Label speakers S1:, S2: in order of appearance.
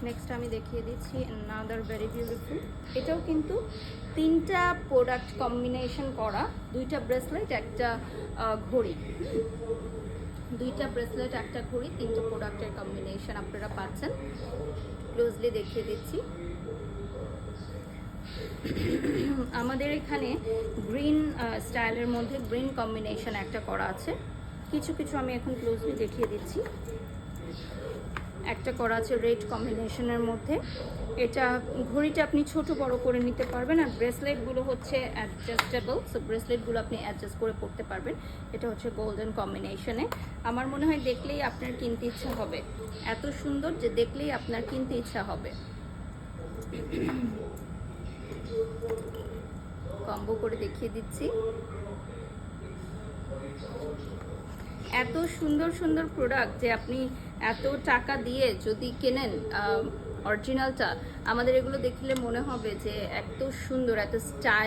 S1: Next আমি দেখিয়ে দিচ্ছি another very beautiful। এটাও কিন্তু তিনটা প্রোডাক্ট কম্বিনেশন করা, দুইটা ব্রেসলেট একটা ঘড়ি, দুইটা ব্রেসলেট একটা ঘড়ি, তিনটা প্রোডাক্টের কম্বিনেশন আপনারা পাচ্ছেন। ক্লোজলি দেখিয়ে দিচ্ছি। আমাদের এখানে গ্রিন স্টাইলের মধ্যে গ্রিন কম্বিনেশন একটা করা আছে, কিছু কিছু আমি এখন ক্লোজলি দেখিয়ে দিচ্ছি। একটা করা আছে রেড কম্বিনেশনের মধ্যে। এটা ঘড়িটা আপনি ছোট বড় করে নিতে পারবেন, আর ব্রেসলেটগুলো হচ্ছে অ্যাডজাস্টেবল, সো ব্রেসলেটগুলো আপনি অ্যাডজাস্ট করে পড়তে পারবেন। এটা হচ্ছে গোল্ডেন কম্বিনেশনে। আমার মনে হয় দেখলেই আপনার কিনতে ইচ্ছা হবে, এত সুন্দর যে দেখলেই আপনার কিনতে ইচ্ছা হবে। কম্বো করে দেখিয়ে দিচ্ছি। এত সুন্দর সুন্দর প্রোডাক্ট যে আপনি এত টাকা দিয়ে যদি কেনেন অরিজিনালটা, আমাদের এগুলো দেখলে মনে হবে যে এত সুন্দর, এত স্টাইল।